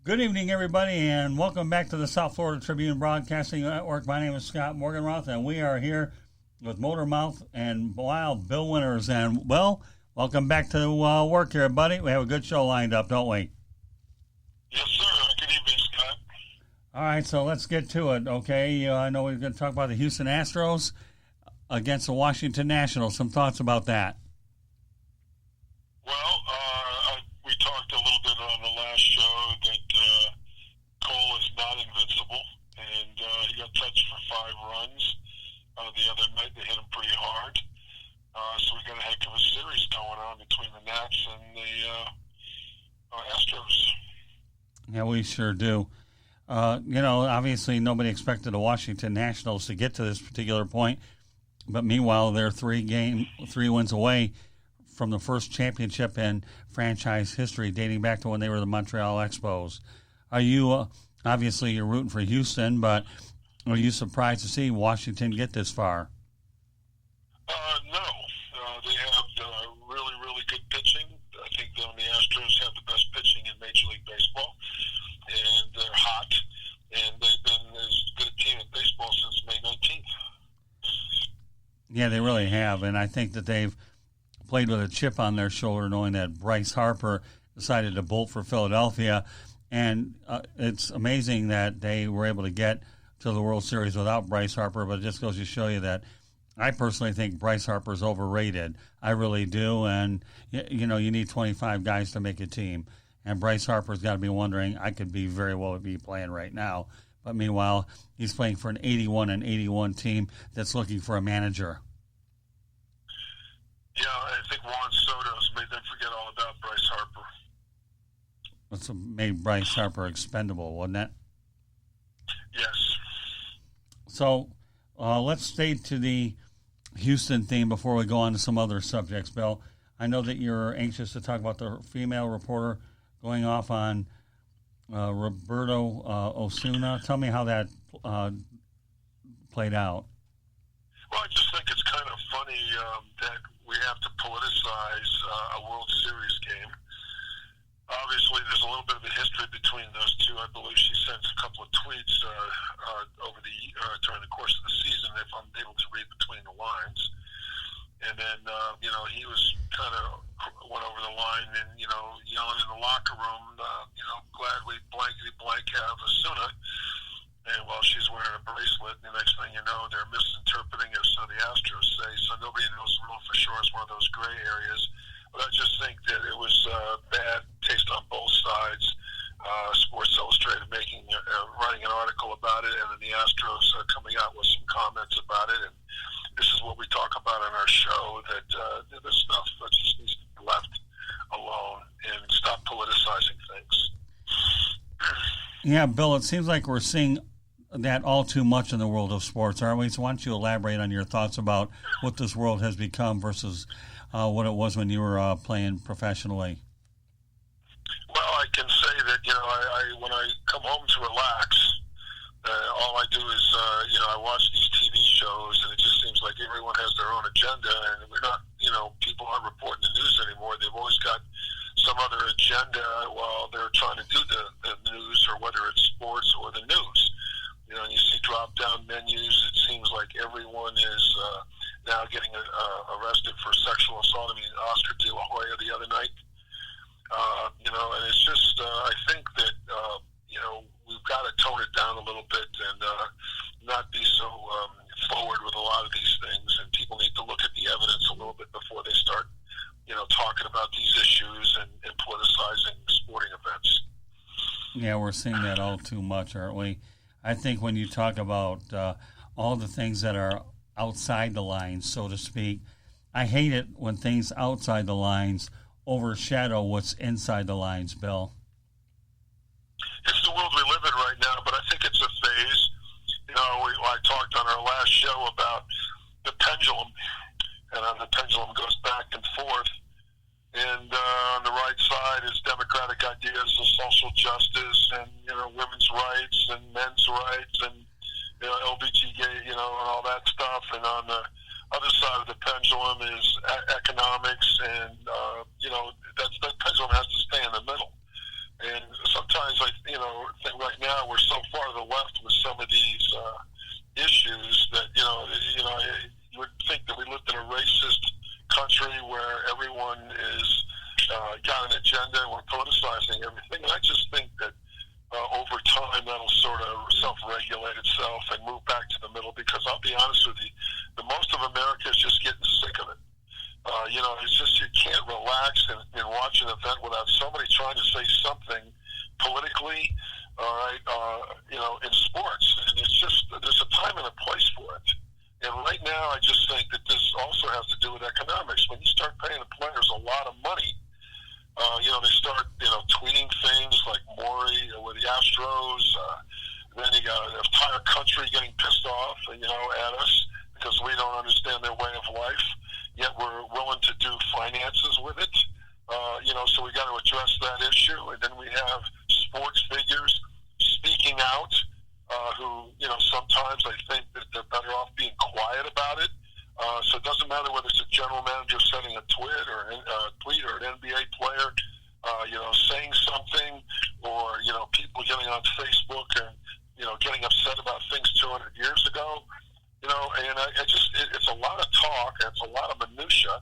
Good evening, everybody, and welcome back to the South Florida Tribune Broadcasting Network. My name is Scott Morganroth, and we are here with Motor Mouth and Wild Bill Winters. And, well, welcome back to work here, buddy. We have a good show lined up, don't we? Yes, sir. Good evening, Scott. All right, so let's get to it, okay? I know we're going to talk about the Houston Astros against the Washington Nationals. Some thoughts about that? Well, we talked a little bit on the last show that Cole is not invincible, and he got touched for 5 runs. The other night they hit him pretty hard. So we got a heck of a series going on between the Nats and the Astros. Yeah, we sure do. Obviously nobody expected the Washington Nationals to get to this particular point, but meanwhile they're 3 wins away from the first championship in franchise history, dating back to when they were the Montreal Expos. Are you, obviously you're rooting for Houston, but are you surprised to see Washington get this far? No. They have really, really good pitching. I think the Astros have the best pitching in Major League Baseball, and they're hot, and they've been as good a team in baseball since May 19th. Yeah, they really have, and I think that they've played with a chip on their shoulder, knowing that Bryce Harper decided to bolt for Philadelphia. And it's amazing that they were able to get to the World Series without Bryce Harper, but it just goes to show you that I personally think Bryce Harper's overrated. I really do. And, you need 25 guys to make a team. And Bryce Harper's got to be wondering, I could be very well be playing right now. But meanwhile, he's playing for an 81-81 team that's looking for a manager. Yeah, I think Juan Soto's made them forget all about Bryce Harper. That's what made Bryce Harper expendable, wasn't it? Yes. So let's stay to the Houston theme before we go on to some other subjects, Bill. I know that you're anxious to talk about the female reporter going off on Roberto Osuna. Tell me how that played out. Well, I just think it's kind of funny that we have to politicize a World Series game. Obviously, there's a little bit of a history between those two. I believe she sent a couple of tweets over during the course of the season, if I'm able to read between the lines. And then, he was kind of went over the line and, yelling in the locker room, glad we blankety blank have Osuna. And while she's wearing a bracelet, the next thing you know, they're misinterpreting it, so the Astros say. So nobody knows real for sure. It's one of those gray areas. But I just think that it was bad taste on both sides. Sports Illustrated writing an article about it, and then the Astros coming out with some comments about it. And this is what we talk about on our show, that this stuff just needs to be left alone and stop politicizing things. Yeah, Bill, it seems like we're seeing that all too much in the world of sports, aren't we? So why don't you elaborate on your thoughts about what this world has become versus what it was when you were playing professionally? Well, I can say that, I when I come home to relax, all I do is, I watch these TV shows, and it just seems like everyone has their own agenda, and we're not, people aren't reporting the news anymore. They've always got some other agenda while they're trying to do the news, or whether it's sports or the news. You see drop-down menus. It seems like everyone is now getting arrested for sexual assault. I mean, Oscar De La Hoya the other night. And it's just, I think that, we've got to tone it down a little bit and not be so forward with a lot of these things. And people need to look at the evidence a little bit before they start, talking about these issues and politicizing sporting events. Yeah, we're seeing that all too much, aren't we? I think when you talk about all the things that are outside the lines, so to speak, I hate it when things outside the lines overshadow what's inside the lines, Bill. It's the world we live in right now, but I think it's a phase. I talked on our last show about the pendulum, and the pendulum goes back and forth. And on the right side is democratic ideas of social justice and, women's rights and men's rights and, LBGT, and all that stuff. And on the other side of the pendulum is economics, and, that pendulum has to stay in the middle. And sometimes, the left with some of these issues that, you would think that we lived in a racist country where everyone is got an agenda and we're politicizing everything. And I just think that over time that'll sort of self-regulate itself and move back to the middle, because I'll be honest with you, the most of America is just getting sick of it. It's just you can't relax and watch an event without somebody trying to say something politically, all right, in sports. And it's just, there's a time and a place for it. And right now, I just think that this also has to do with economics. When you start paying the players a lot of money, they start, tweeting things like Maury with the Astros. Then you got an entire country getting pissed off, at us because we don't understand their way of life. Yet we're willing to do finances with it. So we got to address that issue. And then we have sports figures speaking out, who, sometimes I think that they're better off being quiet about it. So it doesn't matter whether it's a general manager sending a tweet or an NBA player, saying something, or, people getting on Facebook and, getting upset about things 200 years ago. And it's a lot of talk, and it's a lot of minutia.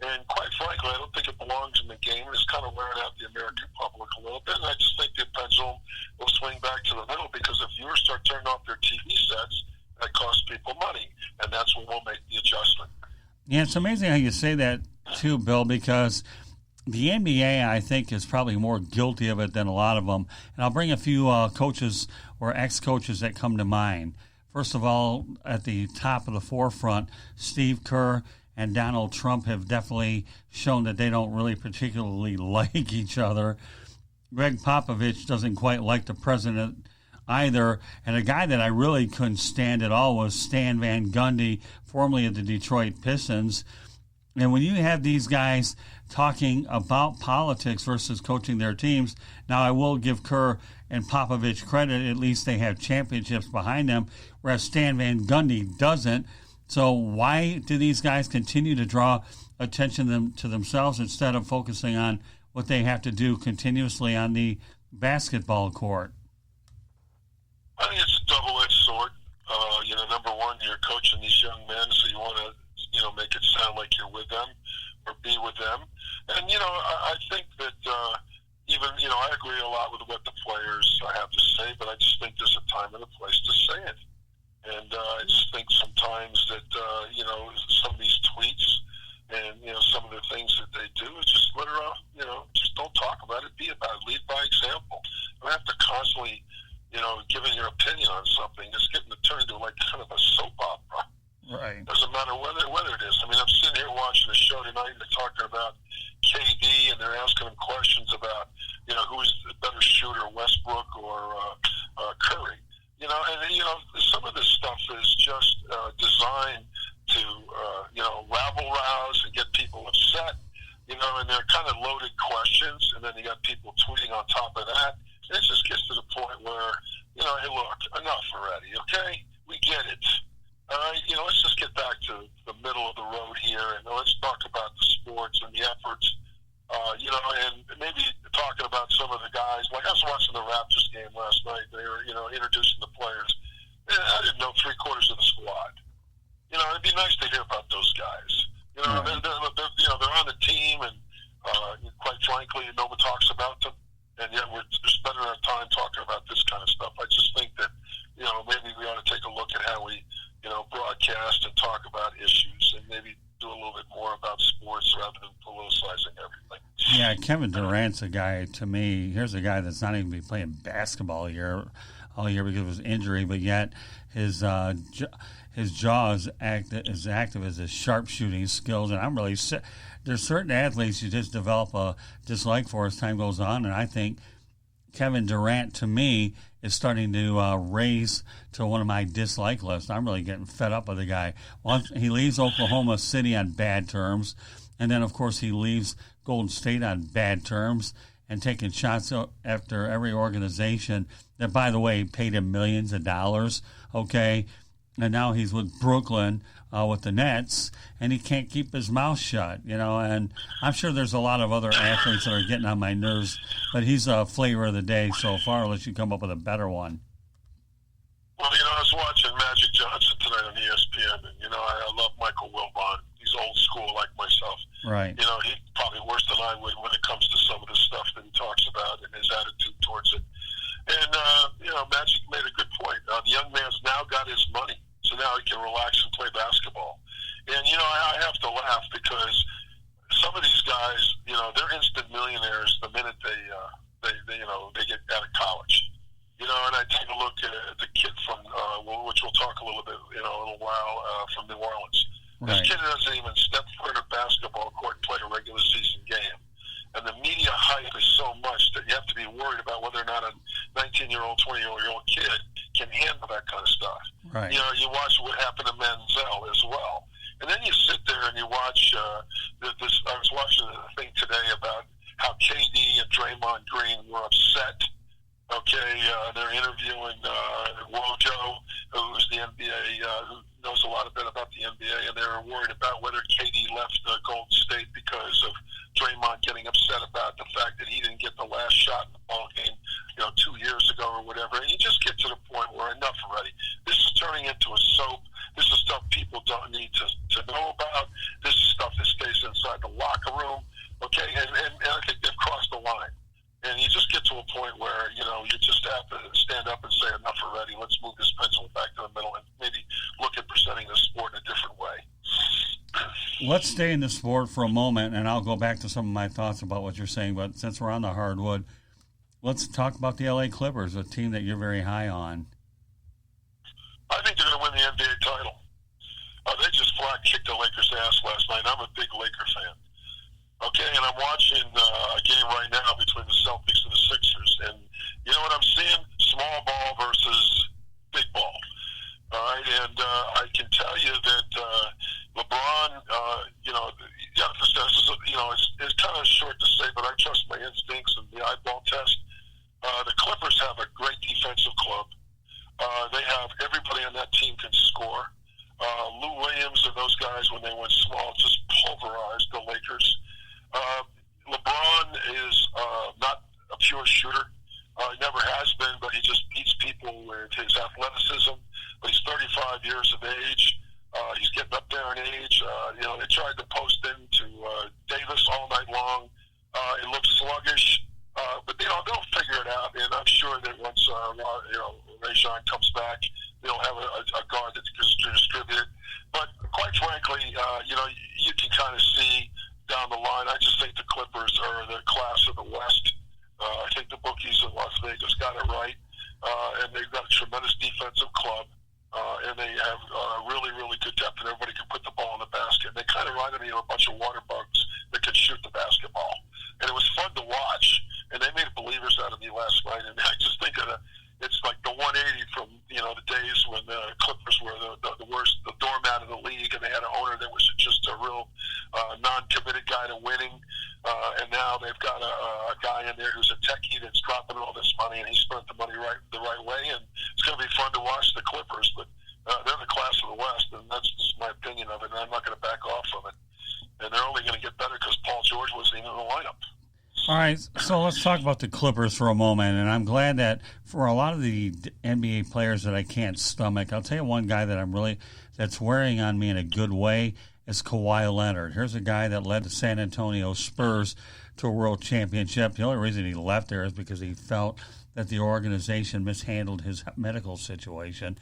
And quite frankly, I don't think it belongs in the game. It's kind of wearing out the American public a little bit. And I just think the pendulum will swing back to the middle, because if viewers start turning off their TV sets, that costs people money. And that's when we'll make the adjustment. Yeah, it's amazing how you say that too, Bill, because the NBA, I think, is probably more guilty of it than a lot of them. And I'll bring a few coaches or ex-coaches that come to mind. First of all, at the top of the forefront, Steve Kerr and Donald Trump have definitely shown that they don't really particularly like each other. Greg Popovich doesn't quite like the president either. And a guy that I really couldn't stand at all was Stan Van Gundy, formerly of the Detroit Pistons. And when you have these guys talking about politics versus coaching their teams, now I will give Kerr and Popovich credit. At least they have championships behind them, whereas Stan Van Gundy doesn't. So why do these guys continue to draw attention to themselves instead of focusing on what they have to do continuously on the basketball court? I think it's a double-edged sword. Number one, you're coaching these young men, so you want to, make it sound like you're with them or be with them. And, I think that even, I agree a lot with what the players have to say, but I just think there's a time and a place to say it. And I just think sometimes that, some of these tweets and, some of the things that they do is just let her off, just don't talk about it, be about it, lead by example. You don't have to constantly, giving your opinion on something. It's getting to turn into like kind of a soap opera. Right. Doesn't matter whether it is. I mean, I'm sitting here watching a show tonight and they're talking about KD and they're asking him questions about, who's the better shooter, Westbrook or Curry. Some of this stuff is just designed to, rabble-rouse and get people upset, and they're kind of loaded questions, and then you got people tweeting on top of that. And it just gets to the point where, hey, look, enough already, okay? We get it. All right, let's just get back to the middle of the road here, and let's talk about the sports and the efforts, and maybe talking about some of the guys. Like, I was watching the Raptors game last night. They were, introducing the players. And I didn't know three-quarters of the squad. It'd be nice to hear about those guys. They're on the team, and quite frankly, no one talks about them. And yet we're spending our time talking about this kind of stuff. I just think that, maybe we ought to take a look at how we, broadcast and talk about issues, and maybe do a little bit more about sports rather than politicizing everything. Yeah, Kevin Durant's a guy, to me, here's a guy that's not even been playing basketball all year because of his injury, but yet his jaw is as active as his sharpshooting skills, and I'm really there's certain athletes you just develop a dislike for as time goes on, and I think Kevin Durant, to me, is starting to raise to one of my dislike lists. I'm really getting fed up with the guy. Once he leaves Oklahoma City on bad terms, and then, of course, he leaves Golden State on bad terms and taking shots after every organization that, by the way, paid him millions of dollars, okay? And now he's with Brooklyn with the Nets, and he can't keep his mouth shut, and I'm sure there's a lot of other athletes that are getting on my nerves, but he's a flavor of the day so far, unless you come up with a better one. was watching Magic Johnson tonight on ESPN, and I love Michael Wilbon. He's old school like myself. Right. He's probably worse than I would when it comes to some of the stuff that he talks about and his attitude towards it. And Magic made a good point. The young man's now got his money, so now he can relax and play basketball. And I have to laugh because some of these guys, they're instant millionaires the minute they get out of college. And I take a look at the kid from, which we'll talk a little bit, in a little while, from New Orleans. Right. This kid doesn't even step foot in a basketball court and play a regular season game. And the media hype is so much that you have to be worried about whether or not a 19-year-old, 20-year-old kid can handle that kind of stuff. Right. You watch what happened to Manziel as well. And then you sit there and you watch this. I was watching a thing today about how KD and Draymond Green were upset. Okay, they're interviewing Wojo, who's the NBA, who knows a lot about the NBA, and they're worried about whether KD left Golden State because of Draymond getting upset about the fact that he didn't get the last shot in the ball game, 2 years ago or whatever. And you just get to the point where enough already. This is turning into a soap. This is stuff people don't need to know about. This is stuff that stays inside the locker room. Okay, and I think they've crossed the line. And you just get to a point where, you just have to stand up and say enough already. Let's move this pendulum back to the middle and maybe look at presenting the sport in a different way. Let's stay in the sport for a moment, and I'll go back to some of my thoughts about what you're saying. But since we're on the hardwood, let's talk about the LA Clippers, a team that you're very high on. I think they're going to win the NBA title. They just flat kicked the Lakers' ass last night. I'm a big Laker fan. Okay, and I'm watching a game right now between the Celtics and the Sixers, and you know what I'm seeing? Small ball versus big ball. All right, and I can tell you that LeBron, it's kind of short to say, but I trust my instincts and the eyeball test. The Clippers have a great defensive club. They have everybody on that team can score. Lou Williams and those guys, when they went small, just pulverized the Lakers. LeBron is not a pure shooter. He never has been, but he just beats people with his athleticism. But he's 35 years of age. He's getting up there in age. They tried to post into Davis all night long. It looks sluggish, but they'll figure it out. And I'm sure that once Rajon comes back, they'll have a guard that can distribute it. But quite frankly, you can kind of see down the line. I just think the Clippers are the class of the West. I think the bookies in Las Vegas got it right, and they've got a tremendous defensive club, and they have really, really good depth, and everybody can put the ball in the basket. And they kind of reminded me of a bunch of water bugs that can shoot the basketball, and it was fun to watch. And they made believers out of me last night, and I just think it's like the 180 from the days when the Clippers were the worst, the doormat of the league, and they had an owner that was just a real non-committed guy to winning. And now they've got a guy in there who's a techie that's dropping all this money, and he spent the money the right way. And it's going to be fun to watch the Clippers, but they're the class of the West, and that's just my opinion of it. And I'm not going to back off from it. And they're only going to get better because Paul George wasn't even in the lineup. All right, so let's talk about the Clippers for a moment, and I'm glad that for a lot of the NBA players that I can't stomach, I'll tell you one guy that's wearing on me in a good way is Kawhi Leonard. Here's a guy that led the San Antonio Spurs to a world championship. The only reason he left there is because he felt that the organization mishandled his medical situation.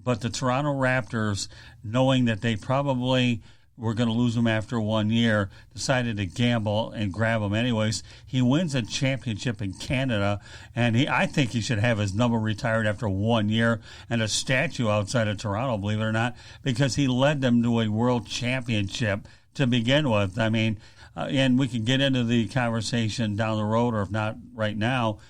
But the Toronto Raptors, knowing that they probably were going to lose him after 1 year, decided to gamble and grab him anyways. He wins a championship in Canada, and I think he should have his number retired after 1 year and a statue outside of Toronto, believe it or not, because he led them to a world championship to begin with. I mean, and we can get into the conversation down the road, or if not right now,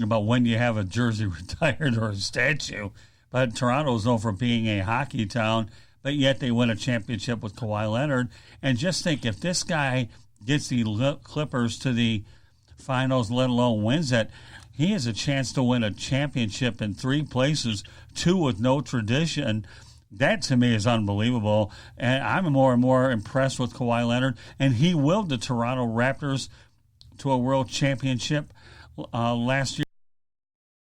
about when you have a jersey retired or a statue. But Toronto is known for being a hockey town, but yet they win a championship with Kawhi Leonard. And just think, if this guy gets the Clippers to the finals, let alone wins it, he has a chance to win a championship in 3 places, 2 with no tradition. That, to me, is unbelievable. And I'm more and more impressed with Kawhi Leonard. And he willed the Toronto Raptors to a world championship last year.